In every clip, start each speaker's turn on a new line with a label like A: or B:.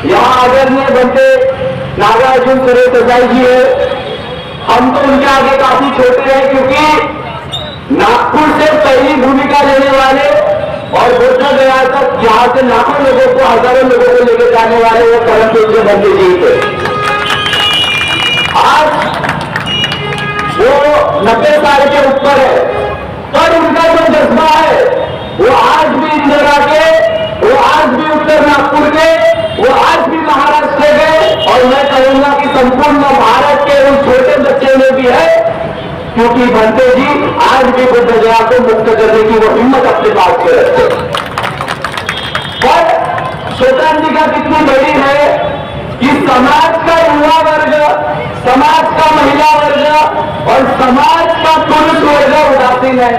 A: यहाँ आदरणीय बनते नागार्जुन सुरेश देसाई जी है, हम तो उनके आगे काफी छोटे हैं, क्योंकि नागपुर से पहली भूमिका लेने वाले और बोधगया तक यहाँ से लाखों लोगों को, हजारों लोगों को लेकर जाने वाले वो परम पूज्य बनते जी थे। आज वो 90 साल के ऊपर है, पर उनका जो जज्बा है वो आज भी इंदिरा के, वो आज भी उत्तर नागपुर के, वो आज भी महाराष्ट्र के, और मैं कहूंगा कि संपूर्ण भारत के उन छोटे बच्चे में भी है, क्योंकि बनते जी आज भी बोधगया को मुक्त करने की वो हिम्मत अपने पास से रखते। और शोतान जी का कितनी बड़ी है कि समाज का युवा वर्ग, समाज का महिला वर्ग और समाज का पुरुष वर्ग उदासीन है।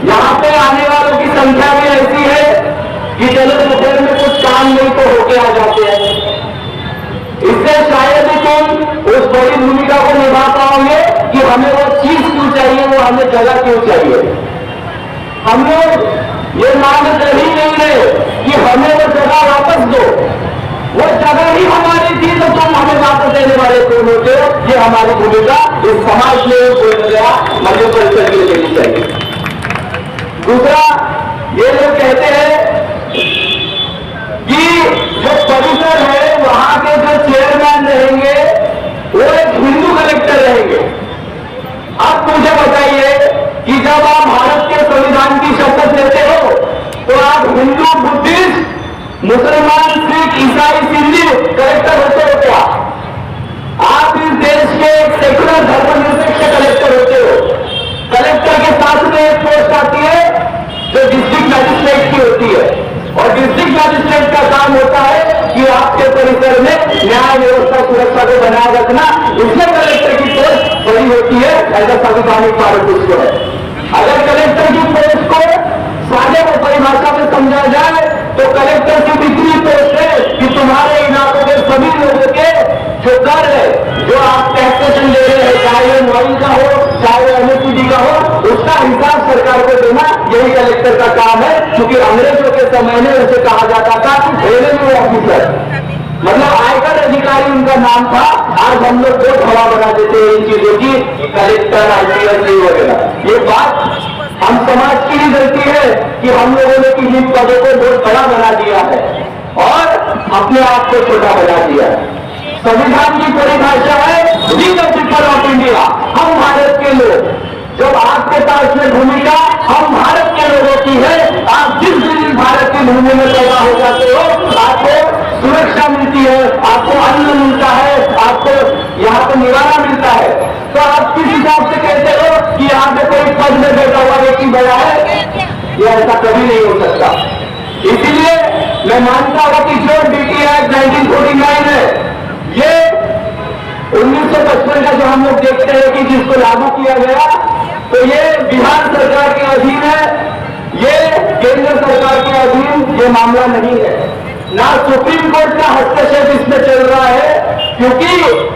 A: यहाँ पे आने वालों की संख्या भी ऐसी है कि चलो दोपहर में कुछ काम नहीं तो होके आ जाते हैं। इससे शायद ही तुम उस बड़ी भूमिका को निभा पाओगे कि हमें वो चीज क्यों चाहिए, वो हमें जगह क्यों चाहिए। हम लोग ये मांग कर ही नहीं रहे कि हमें वो जगह वापस दो, वो जगह ही हमारी थी तो तुम हमें वापस देने वाले कौन होते हो। ये हमारी भूमिका इस समाज में बोधगया मध्य परिषद के लिए लेनी चाहिए। दूसरा, ये लोग कहते हैं कि जो परिसर है वहां के जो चेयरमैन रहेंगे वो एक हिंदू कलेक्टर रहेंगे। आप मुझे बताइए कि जब आप भारत के संविधान की शपथ लेते हो तो आप हिंदू, बुद्धिस्ट, मुसलमान, सिख, ईसाई, सिंधी कलेक्टर होते हो क्या? आप इस देश के एक सेकुलर धर्मनिरपेक्ष कलेक्टर होते हो। कलेक्टर के साथ में एक पोस्ट आती है जो डिस्ट्रिक्ट मजिस्ट्रेट की होती है, और डिस्ट्रिक्ट मजिस्ट्रेट का काम होता है कि आपके परिसर में न्याय व्यवस्था सुरक्षा को बनाए रखना। इसमें कलेक्टर की पोस्ट बड़ी होती है, ऐसा संवैधानिक पारित उसको है। अगर कलेक्टर की पोस्ट को साझा परिभाषा में समझा जाए तो कलेक्टर की इतनी पोस्ट है कि तुम्हारे इलाकों के सभी लोगों के जो कर है, जो आप टैक्सेशन ले रहे हैं, चाहे वो मॉइल का हो, चाहे वो एमएसपीडी का हो, उसका हिसाब सरकार को देना यही कलेक्टर का काम है। क्योंकि अंग्रेजों के समय में उसे कहा जाता था रेवेन्यू ऑफिसर, मतलब आयकर अधिकारी उनका नाम था। आज हम लोग बहुत हवा बना देते हैं इन चीजों की, कलेक्टर, आईपीएस वगैरह। ये बात हम समाज की ही गलती है कि हम लोगों ने किसी पदों को बहुत बड़ा बना दिया है और अपने आप को छोटा बना दिया है। संविधान की परिभाषा है we the people of India, हम भारत के लोग। जब आपके पास में भूमिका हम भारत के लोगों की है, आप जिस दिन भारत की भूमि में पैदा हो जाते हो आपको सुरक्षा मिलती है, आपको अन्न मिलता है, आपको यहाँ पर निवारा मिलता है। तो आप किस हिसाब से कहते हो कि यहाँ पे कोई पद में बैठा हुआ व्यक्ति बड़ा है? ये ऐसा कभी नहीं हो सकता। इसीलिए मैं मानता हूं कि जो डीटी एक्ट 1949 है, ये 1955 का जो हम लोग देखते हैं कि जिसको लागू किया गया, तो ये बिहार सरकार के अधीन है, ये केंद्र सरकार के अधीन ये मामला नहीं है। ना सुप्रीम कोर्ट का हस्तक्षेप इसमें चल रहा है, क्योंकि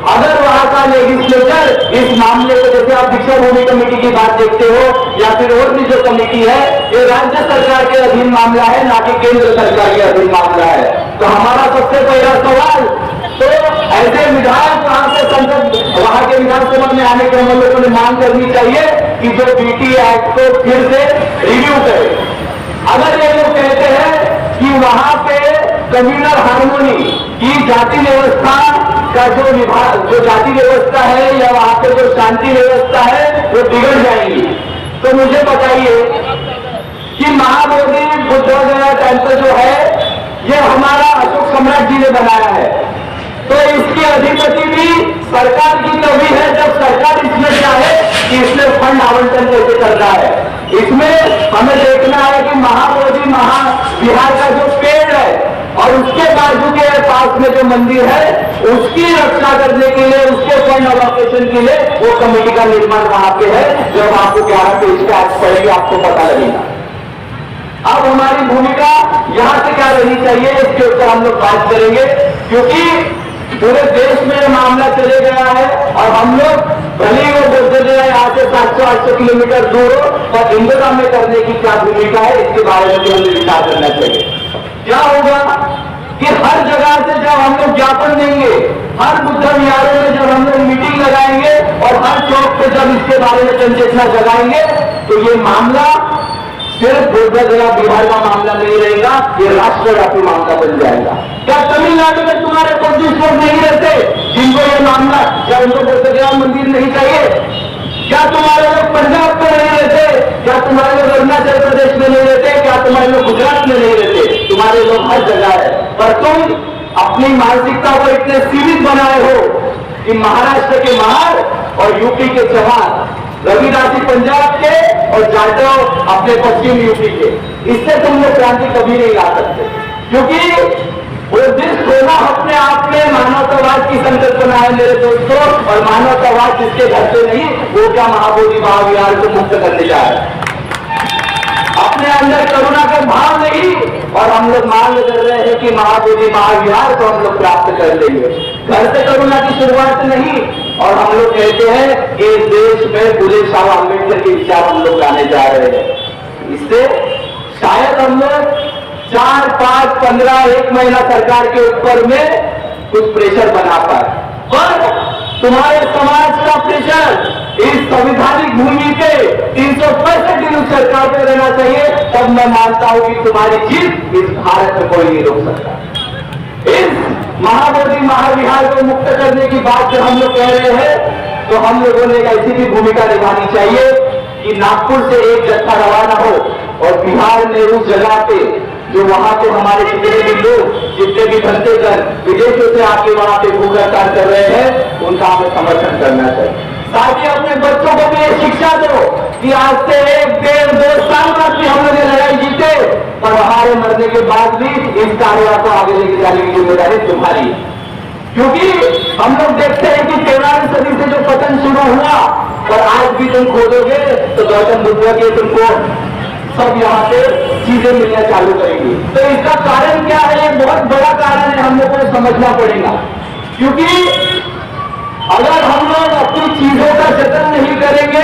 A: अगर वहां का लेजिस्लेचर इस मामले को, जैसे आप दीक्षा भूमि कमेटी की बात देखते हो या फिर और भी जो कमेटी है, ये राज्य सरकार के अधीन मामला है, ना कि केंद्र सरकार के अधीन मामला है। तो हमारा सबसे पहला सवाल, तो ऐसे विधायक वहां से संसद, वहां के विधानसभा में आने के हम लोगों ने मांग करनी चाहिए कि जो बीटी एक्ट को फिर से रिव्यू करे। अगर ये लोग कहते हैं कि वहां पे कम्युनल हार्मोनी की जाति व्यवस्था का जो विभाग, जो जाति व्यवस्था है या वहां पे जो शांति व्यवस्था है वो बिगड़ जाएगी, तो मुझे बताइए कि महाबोधि बोधगया टेम्पल जो है ये हमारा अशोक सम्राट जी ने बनाया है, तो इसकी अधिपति भी सरकार की तभी है जब सरकार इसमें चाहे कि इसमें फंड आवंटन कैसे करना है। इसमें हमें देखना है कि महाबोधि बिहार का जो पेड़ है और उसके बाजू के पास में जो मंदिर है उसकी रक्षा करने के लिए, उसके फंड अलोकेशन के लिए वो कमेटी का निर्माण वहां पे है। जब आपको 11 पेज का एक्ट पढ़ेंगे आपको पता लगेगा। अब हमारी भूमिका यहां से क्या रहनी चाहिए इसके ऊपर हम लोग बात करेंगे, क्योंकि पूरे देश में यह मामला चले गया है और हम लोग भले ही वो बोधगया यहाँ से 700-800 किलोमीटर दूर हो, पर इंदिरा में करने की क्या भूमिका है इसके बारे में हमें विचार करना चाहिए। क्या होगा हर जगह से जब हम लोग ज्ञापन देंगे, हर बुद्ध विहारों में जब हम लोग मीटिंग लगाएंगे और हर चौक पे जब इसके बारे में जनचेतना जगाएंगे, तो ये मामला सिर्फ बोधगया बिहार का मामला नहीं रहेगा, ये राष्ट्रव्यापी मामला बन जाएगा। क्या तमिलनाडु में तुम्हारे बुद्धिस्ट लोग नहीं रहते जिनको ये मामला, क्या उनको बोधगया मंदिर नहीं चाहिए? क्या तुम्हारे लोग पंजाब में नहीं रहते? क्या तुम्हारे लोग अरुणाचल प्रदेश में नहीं रहते? क्या तुम्हारे लोग गुजरात में नहीं रहते? तुम्हारे लोग हर जगह है, पर तुम अपनी मानसिकता को इतने सीमित बनाए हो कि महाराष्ट्र के महार और यूपी के चौहान, रविदासी पंजाब के और जाटव अपने पश्चिम यूपी के, इससे तुम लोग क्रांति कभी नहीं ला सकते, क्योंकि बुद्धिस्ट होना अपने आप में मानवतावाद की संकल्पना है मेरे दोस्तों। और मानवतावाद जिसके घर से नहीं, वो क्या महाबोधि महाविहार को मुक्त करने जा रहे हैं। अपने अंदर करुणा का भाव नहीं, और हम लोग मांग कर रहे हैं कि महाबोधि महाविहार को हम लोग प्राप्त कर लेंगे। घर से करुणा की शुरुआत नहीं, और हम लोग कहते हैं कि देश में फुले शाह अम्बेडकर के विचार हम लोग लाने जा रहे हैं। इससे शायद हम लोग 4, 5, 15, 1 महीना सरकार के ऊपर में कुछ प्रेशर बना पाए, पर तुम्हारे समाज का प्रेशर इस संवैधानिक भूमि पे 365 दिन उस सरकार पे रहना चाहिए, तब मैं मानता हूं कि तुम्हारी जीत इस भारत में कोई नहीं रोक सकता। इस महाबोधि महाविहार को मुक्त करने की बात जब हम लोग कह रहे हैं, तो हम लोगों ने ऐसी भी भूमिका निभानी चाहिए कि नागपुर से एक जत्था रवाना हो और बिहार में उस जगह पे जो वहां पे हमारे जितने भी लोग, जितने भी धंधेकर विदेशों से आके वहां पे भूख हड़ताल कर रहे हैं, उनका हमें समर्थन करना चाहिए। साथ ही अपने बच्चों को भी ये शिक्षा दो कि आज से 1, 1.5, 2 साल बाद भी हम लोग ये लड़ाई जीते, पर हमारे मरने के बाद भी इस कार्य को आगे लेके जाने की जिम्मेदारी तुम्हारी है। क्योंकि हम लोग देखते हैं कि 13वीं सदी से जो पतन शुरू हुआ, और आज भी तुम खोदोगे तो गौतम बुद्ध के तुमको सब यहाँ पे चीजें मिलना चालू करेंगी। तो इसका कारण क्या है? ये बहुत बड़ा कारण है, हम लोग को समझना पड़ेगा। क्योंकि अगर हम लोग अपनी चीजों का जतन नहीं करेंगे,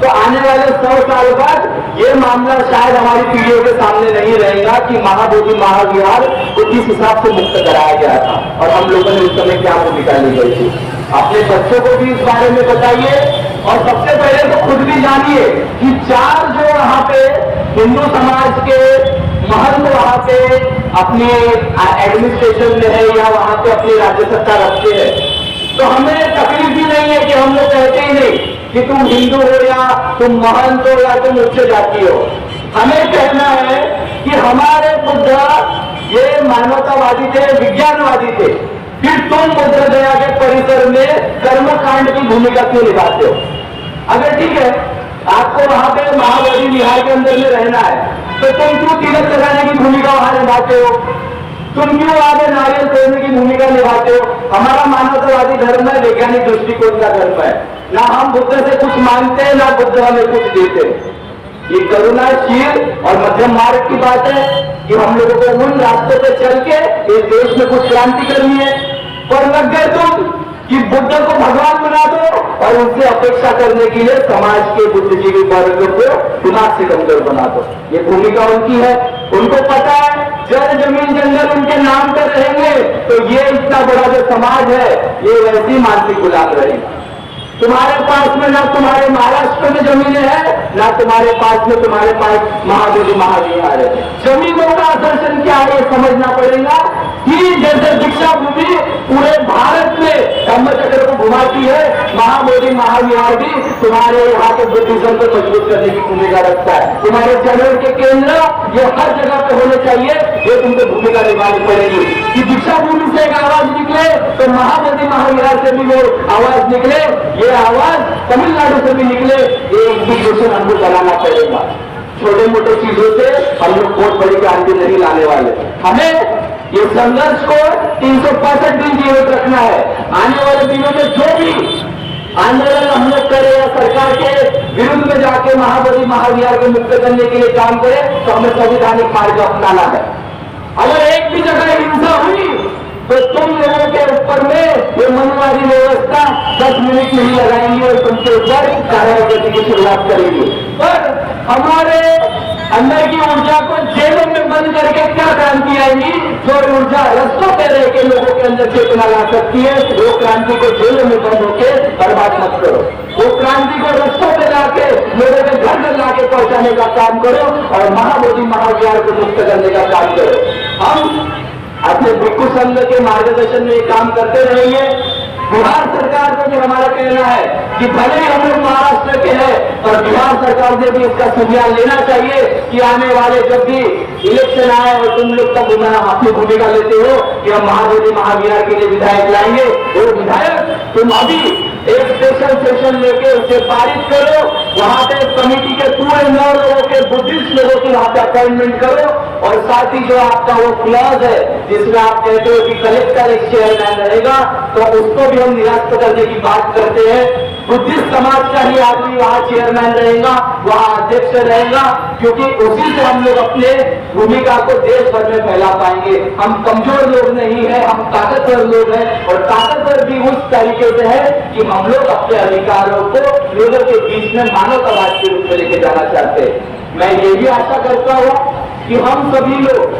A: तो आने वाले 100 साल बाद ये मामला शायद हमारी पीढ़ियों के सामने नहीं रहेगा कि महाबोधि महाविहार को किस हिसाब से मुक्त कराया गया था और हम लोगों ने उस समय क्या भूमिका ली गई थी। अपने बच्चों को भी इस बारे में बताइए, और सबसे पहले तो खुद भी जानिए कि 4 जो वहां पे हिंदू समाज के महंत वहां पे अपने एडमिनिस्ट्रेशन में है या वहां पे अपनी राज्य सत्ता रखते हैं, तो हमें तकलीफ भी नहीं है कि हम लोग कहते ही नहीं कि तुम हिंदू हो या तुम महंत हो या तुम उच्च जाति हो। हमें कहना है कि हमारे बुद्ध ये मानवतावादी थे, विज्ञानवादी थे, फिर तुम बोधगया के परिसर में कर्मकांड की भूमिका क्यों निभाते हो? अगर ठीक है आपको वहां पे महाबोधि विहार के अंदर में रहना है, तो तुम क्यों तिलक लगाने की भूमिका वहां निभाते हो? तुम क्यों आगे नारियल तोड़ने की भूमिका निभाते हो? हमारा मानवतावादी धर्म है, वैज्ञानिक दृष्टिकोण का धर्म है। ना हम बुद्ध से कुछ मांगते हैं, ना बुद्ध हमें कुछ देते हैं। ये करुणाशील और मध्यम मार्ग की बात है कि हम लोगों को उन रास्तों पे चल के इस देश में कुछ क्रांति करनी है। पर लग गए तुम कि बुद्ध को भगवान बना दो और उनसे अपेक्षा करने के लिए समाज के बुद्धिजीवी वर्ग को दिमाग से कमजोर बना दो। ये भूमिका उनकी है, उनको पता है जल जमीन जंगल उनके नाम पर रहेंगे तो ये इतना बड़ा जो समाज है ये वैसी मानसिक गुलाम रहेगा। तुम्हारे पास में ना तुम्हारे महाराष्ट्र में जमीनें हैं, ना तुम्हारे पास महाबोधि महाविहार है। जमीनों का आकर्षण क्या है ये समझना पड़ेगा कि जैसे दीक्षा भूमि पूरे भारत में धम्मचक्र को घुमाती है, महाबोधि महाविहार भी तुम्हारे यहाँ के बुद्धिज्म को मजबूत करने की भूमिका रखता है। तुम्हारे जनरल के केंद्र ये हर जगह पे होने चाहिए, ये तुमको भूमिका निभानी पड़ेगी कि दीक्षा भूमि से एक आवाज निकले तो महाबोधि महाविहार से भी वो आवाज निकले, ये आवाज तमिलनाडु से भी निकले। ये इंस्टीट्यूशन हमको बनाना पड़ेगा। छोटे मोटे चीजों से हम लोग बहुत बड़ी क्रांति नहीं लाने वाले। हमें ये संघर्ष को 365 दिन जीवित रखना है। आने वाले दिनों में जो भी आंदोलन हम लोग करें या सरकार के विरुद्ध में जाके महाबोधि महाविहार को मुक्त करने के लिए काम करें, तो हमें संवैधानिक मार्ग अपनाना है। अगर एक भी जगह हिंसा हुई तो तुम लोगों के ऊपर में ये मनवादी व्यवस्था 10 मिनट नहीं लगाएंगे और तुमके ऊपर कार्रवाई करने की शुरुआत करेंगे। पर हमारे अंदर की ऊर्जा को जेलों में बंद करके क्या क्रांति आएगी? जो ऊर्जा रस्तों पे रह के लोगों के अंदर चेतना ला सकती है, वो क्रांति को जेलों में बंद होके बर्बाद मत करो। वो क्रांति को रस्तों पे लाके लोगों के घर घर लाके पहुंचाने का काम करो और महाबोधि महाविहार को मुक्त करने का काम करो। हम अपने भिक्षु संघ के मार्गदर्शन में काम करते रहेंगे। बिहार सरकार को भी हमारा कहना है कि भले ही हम लोग महाराष्ट्र के हैं, पर बिहार सरकार ने भी इसका संज्ञान लेना चाहिए कि आने वाले जब भी इलेक्शन आए और तुम लोग तब अपनी भूमिका लेते हो कि हम महाबोधि महाविहार के लिए विधायक लाएंगे, वो विधायक तुम अभी एक स्पेशल सेशन लेके उसे पारित करो, वहां पे कमेटी के पूरे 9 लोगों के बुद्धिस्ट लोगों की वहां पे अपॉइंटमेंट करो और साथ ही जो आपका वो क्लॉज है जिसमें आप कहते हो कि कलेक्टर एक चेयरमैन रहेगा, तो उसको भी हम निरस्त करने की बात करते हैं। बुद्धिस्ट समाज का ही आदमी वहां चेयरमैन रहेगा, वहां अध्यक्ष रहेगा, क्योंकि उसी से हम लोग अपने भूमिका को देश भर में फैला पाएंगे। हम कमजोर लोग नहीं है, हम ताकतवर लोग हैं और ताकतवर भी उस तरीके से है कि हम लोग अपने अधिकारों को लोगों के बीच में मानवतावाद के रूप में लेके जाना चाहते हैं। मैं ये भी आशा करता हूं कि हम सभी लोग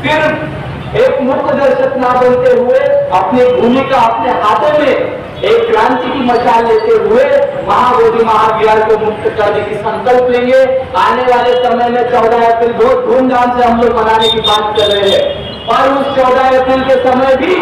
A: सिर्फ एक मुख्य दर्शक ना बनते हुए अपनी भूमिका अपने हाथों में एक क्रांति की मशाल लेते हुए महाबोधि महाविहार को मुक्त करने की संकल्प लेंगे। आने वाले समय में 14 अप्रैल बहुत धूमधाम से हम लोग मनाने की बात कर रहे हैं और उस 14 अप्रैल के समय भी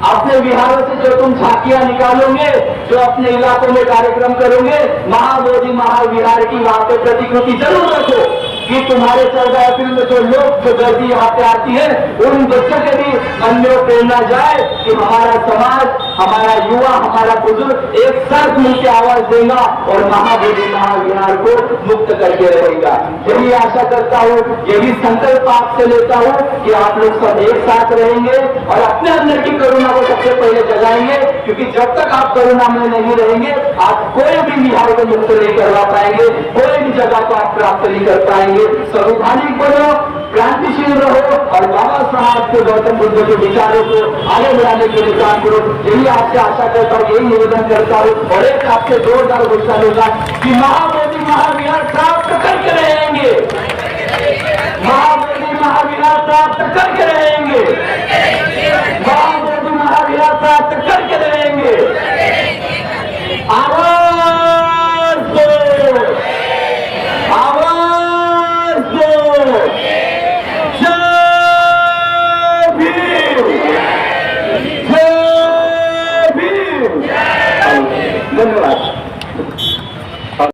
A: अपने बिहारों से जो तुम झांकियां निकालोगे, जो अपने इलाकों में कार्यक्रम करोगे, महाबोधि महाविहार की वहां पे प्रतिकृति जरूर रखो कि तुम्हारे 14 अप्रैल में जो लोग जो गर्दी यहाँ पे आती है उन बच्चों के भी मन में प्रेरणा जाए कि हमारा समाज, हमारा युवा, हमारा बुजुर्ग एक साथ मिलकर आवाज देगा और महाबोधि महाविहार को मुक्त करके रहेगा। यही आशा करता हूँ, यही संकल्प आपसे लेता हूँ कि आप लोग सब एक साथ रहेंगे और अपने अंदर की करुणा को सबसे पहले जगाएंगे, क्योंकि जब तक आप करुणा में नहीं रहेंगे आप कोई भी बिहार को मुक्त नहीं करवा पाएंगे, कोई भी जगह को आप प्राप्त नहीं कर पाएंगे। संवैधानिक बनो, क्रांतिशील रहो और बाबा साहब के गौतम बुद्ध के विचारों को आगे बढ़ाने के लिए काम करो। यही आपसे आशा करता हूँ, यही निवेदन करता हूँ और एक आपसे जोरदार घोषणा लूंगा कि महाबोधि महाविहार प्राप्त करके रहेंगे।